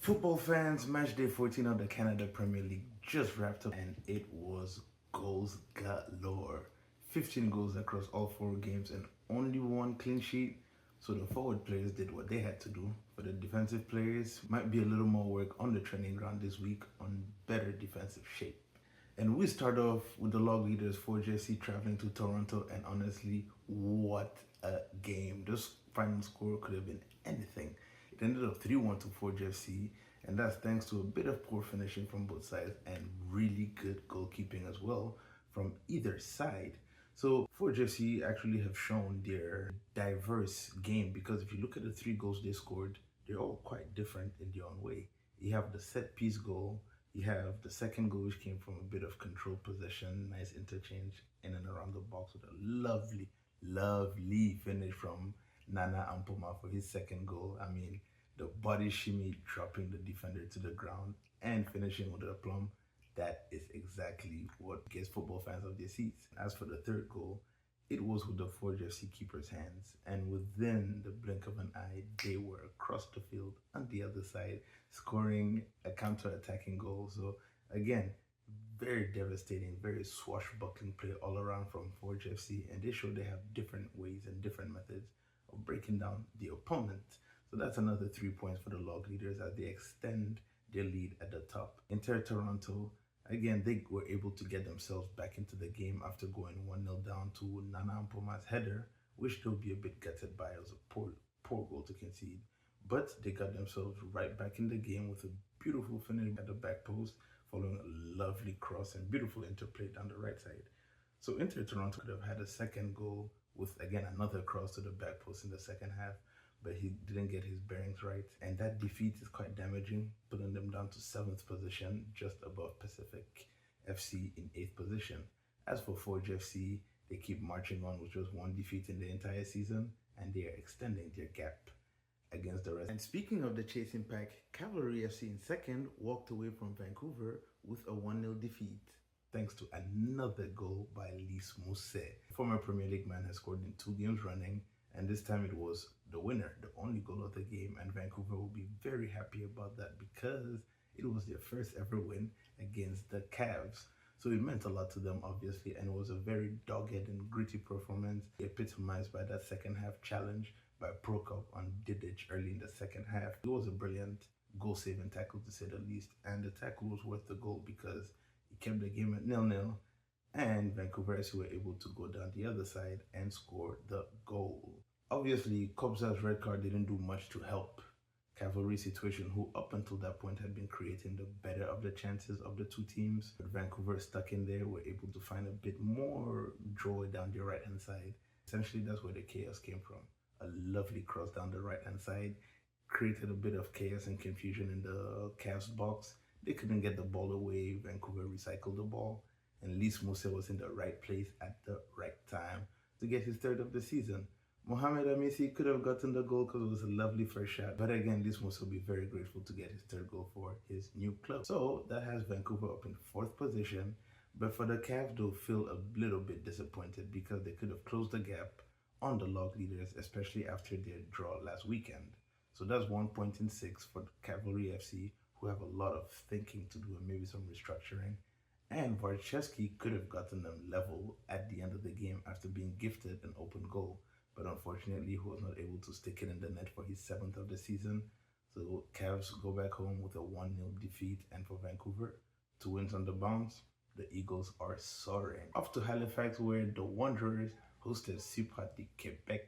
Football fans, match day 14 of the Canada Premier League just wrapped up and it was goals galore. 15 goals across all 4 games and only 1 clean sheet. So the forward players did what they had to do. For the defensive players, might be a little more work on the training ground this week on better defensive shape. And we start off with the log leaders for FC traveling to Toronto, and honestly, what a game. This final score could have been anything. It ended up 3-1 to Forge FC, and that's thanks to a bit of poor finishing from both sides and really good goalkeeping as well from either side. So Forge FC actually have shown their diverse game, because if you look at the 3 goals they scored, they're all quite different in their own way. You have the set piece goal, you have the second goal, which came from a bit of controlled possession, nice interchange in and around the box with a lovely finish from Nana Ampoma for his second goal. I mean, the body shimmy dropping the defender to the ground and finishing with a plumb. That is exactly what gets football fans off their seats. As for the third goal, it was with the Forge FC keeper's hands, and within the blink of an eye, they were across the field on the other side, scoring a counter-attacking goal. So again, very devastating, very swashbuckling play all around from Forge FC, and they show they have different ways and different methods of breaking down the opponent. So that's another 3 points for the log leaders as they extend their lead at the top. Inter Toronto, again, they were able to get themselves back into the game after going 1-0 down to Nana Ampoma's header, which they'll be a bit gutted by. It was a poor goal to concede. But they got themselves right back in the game with a beautiful finish at the back post, following a lovely cross and beautiful interplay down the right side. So Inter Toronto could have had a second goal with, again, another cross to the back post in the second half, but he didn't get his bearings right. And that defeat is quite damaging, putting them down to 7th position, just above Pacific FC in 8th position. As for Forge FC, they keep marching on with just 1 defeat in the entire season, and they are extending their gap against the rest. And speaking of the chasing pack, Cavalry FC in 2nd walked away from Vancouver with a 1-0 defeat, thanks to another goal by Lys Mousset. Former Premier League man has scored in 2 games running, and this time it was the winner, the only goal of the game, and Vancouver will be very happy about that because it was their first ever win against the Cavs. So it meant a lot to them, obviously, and it was a very dogged and gritty performance, epitomized by that second half challenge by Prokop on Didic early in the second half. It was a brilliant goal-saving tackle, to say the least, and the tackle was worth the goal because it kept the game at 0-0, and Vancouver FC were able to go down the other side and score the goal. Obviously, Kobza's red card didn't do much to help Cavalry's situation, who up until that point had been creating the better of the chances of the 2 teams. But Vancouver stuck in there, were able to find a bit more joy down the right-hand side. Essentially, that's where the chaos came from. A lovely cross down the right-hand side created a bit of chaos and confusion in the Cavs box. They couldn't get the ball away. Vancouver recycled the ball, and Lys Mousset was in the right place at the right time to get his 3rd of the season. Mohamed Amisi could have gotten the goal because it was a lovely first shot. But again, Lys Mousset will be very grateful to get his 3rd goal for his new club. So that has Vancouver up in 4th position. But for the Cavs, they'll feel a little bit disappointed because they could have closed the gap on the log leaders, especially after their draw last weekend. So that's 1 point in 6 for Cavalry FC, who have a lot of thinking to do and maybe some restructuring. And Varchevsky could have gotten them level at the end of the game after being gifted an open goal. But unfortunately, he was not able to stick it in the net for his 7th of the season. So Cavs go back home with a 1-0 defeat, and for Vancouver, 2 wins on the bounce. The Eagles are soaring. Off to Halifax, where the Wanderers hosted Supra de Quebec.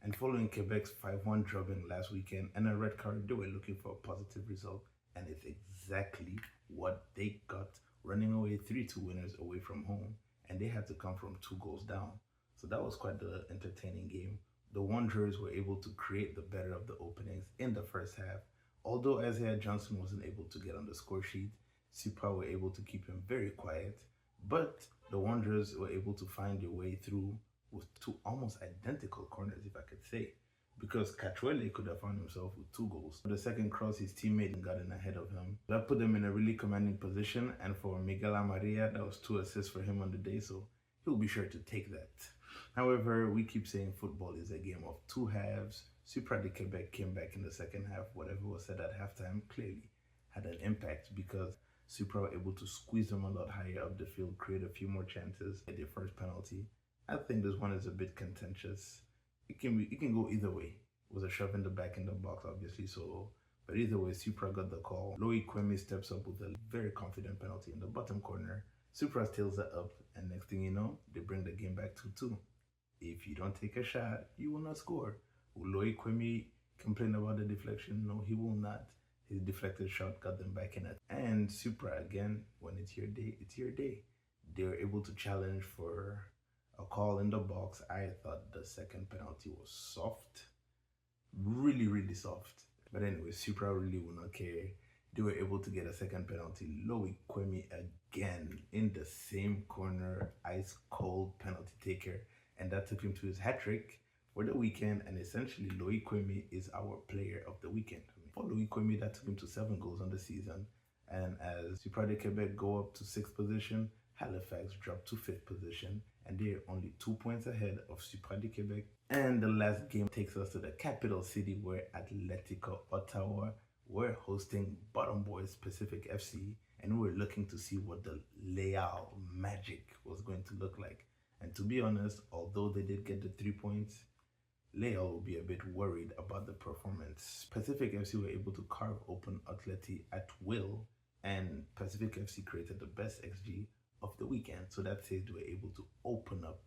And following Quebec's 5-1 drubbing last weekend and a red card, they were looking for a positive result. And it's exactly what they got, running away 3-2 winners away from home. And they had to come from 2 goals down. So that was quite the entertaining game. The Wanderers were able to create the better of the openings in the first half. Although Isaiah Johnson wasn't able to get on the score sheet, Supra were able to keep him very quiet. But the Wanderers were able to find their way through with 2 almost identical corners, if I could say, because Cachuele could have found himself with 2 goals. For the second cross, his teammate got in ahead of him. That put them in a really commanding position, and for Miguel Amaria, that was 2 assists for him on the day, so he'll be sure to take that. However, we keep saying football is a game of 2 halves, Supra de Quebec came back in the second half. Whatever was said at halftime clearly had an impact because Supra were able to squeeze them a lot higher up the field, create a few more chances, get their first penalty. I think this one is a bit contentious. It can go either way. It was a shove in the back in the box, obviously, so but either way, Supra got the call. Loic Quemi steps up with a very confident penalty in the bottom corner. Supra tails it up, and next thing you know, they bring the game back 2-2. If you don't take a shot, you will not score. Will Loic Quemi complain about the deflection? No, he will not. His deflected shot got them back in it. And Supra, again, when it's your day, it's your day. They were able to challenge for a call in the box. I thought the second penalty was soft. Really, really soft. But anyway, Supra really will not care. They were able to get a second penalty. Loic Quemi again in the same corner, ice cold penalty taker. And that took him to his hat-trick for the weekend. And essentially, Loic Quemi is our player of the weekend. For Loic Quemi, that took him to 7 goals on the season. And as Supra de Quebec go up to 6th position, Halifax drop to 5th position. And they're only 2 points ahead of Supra de Quebec. And the last game takes us to the capital city where Atletico Ottawa were hosting bottom boys Pacific FC. And we were looking to see what the Leal magic was going to look like. And to be honest, although they did get the 3 points, Leal will be a bit worried about the performance. Pacific FC were able to carve open Atleti at will, and Pacific FC created the best XG of the weekend. So that says they were able to open up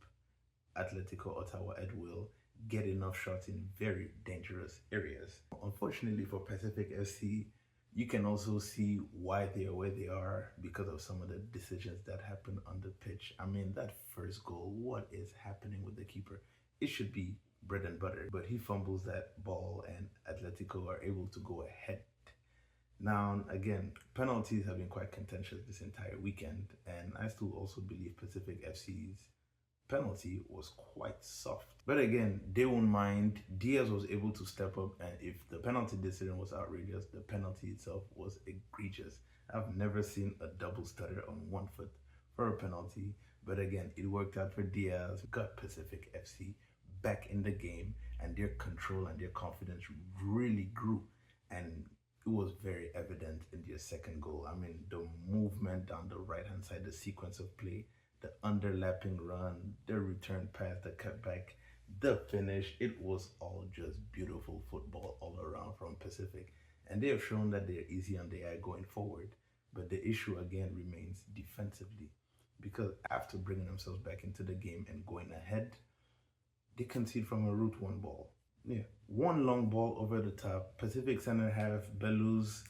Atletico Ottawa at will, get enough shots in very dangerous areas. Unfortunately for Pacific FC, you can also see why they are where they are because of some of the decisions that happened on the pitch. I mean, that first goal, what is happening with the keeper? It should be bread and butter, but he fumbles that ball and Atletico are able to go ahead. Now, again, penalties have been quite contentious this entire weekend, and I still also believe Pacific FC's penalty was quite soft. But again, they won't mind. Diaz was able to step up, and if the penalty decision was outrageous, the penalty itself was egregious. I've never seen a double stutter on one foot for a penalty, but again, it worked out for Diaz, got Pacific FC back in the game, and their control and their confidence really grew, and it was very evident in their second goal. I mean, the movement down the right hand side, the sequence of play, the underlapping run, the return pass, the cutback, the finish, it was all just beautiful football all around from Pacific. And they have shown that they're easy on the eye going forward. But the issue again remains defensively, because after bringing themselves back into the game and going ahead, they concede from a route one ball. Yeah, one long ball over the top. Pacific center half, Belus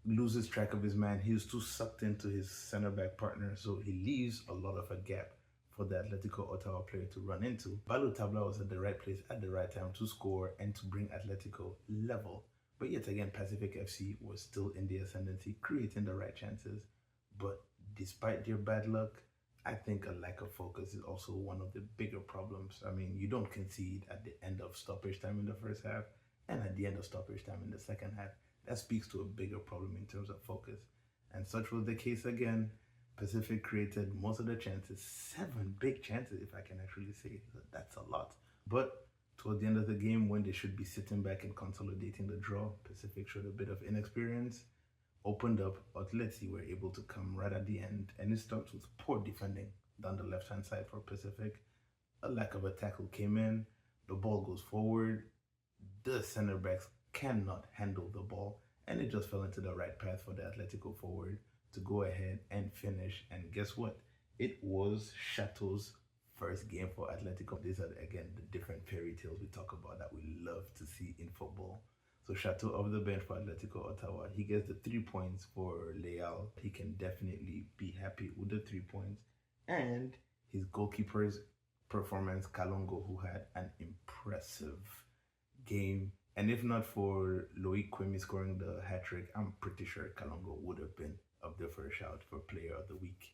loses track of his man. He's too sucked into his center back partner, so he leaves a lot of a gap for the Atletico Ottawa player to run into. Balu Tabla was at the right place at the right time to score and to bring Atletico level. But yet again, Pacific FC was still in the ascendancy, creating the right chances. But despite their bad luck, I think a lack of focus is also one of the bigger problems. I mean, you don't concede at the end of stoppage time in the first half and at the end of stoppage time in the second half. That speaks to a bigger problem in terms of focus. And such was the case again. Pacific created most of the chances, 7 big chances, if I can actually say it. That's a lot. But toward the end of the game, when they should be sitting back and consolidating the draw, Pacific showed a bit of inexperience, opened up. Atleti were able to come right at the end, and it starts with poor defending down the left-hand side for Pacific. A lack of a tackle came in, the ball goes forward, the center backs cannot handle the ball, and it just fell into the right path for the Atletico forward to go ahead and finish. And guess what? It was Chateau's first game for Atletico. These are, again, the different fairy tales we talk about that we love to see in football. So Chateau off the bench for Atletico Ottawa. He gets the 3 points for Leal. He can definitely be happy with the 3 points. And his goalkeeper's performance, Kalongo, who had an impressive game. And if not for Loic Quemi scoring the hat-trick, I'm pretty sure Kalongo would have been up there for a shout for Player of the Week.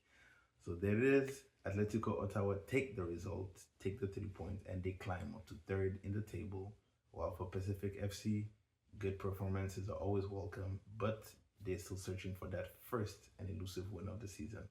So there it is. Atletico Ottawa take the result, take the 3 points, and they climb up to 3rd in the table. While for Pacific FC, good performances are always welcome, but they're still searching for that first and elusive win of the season.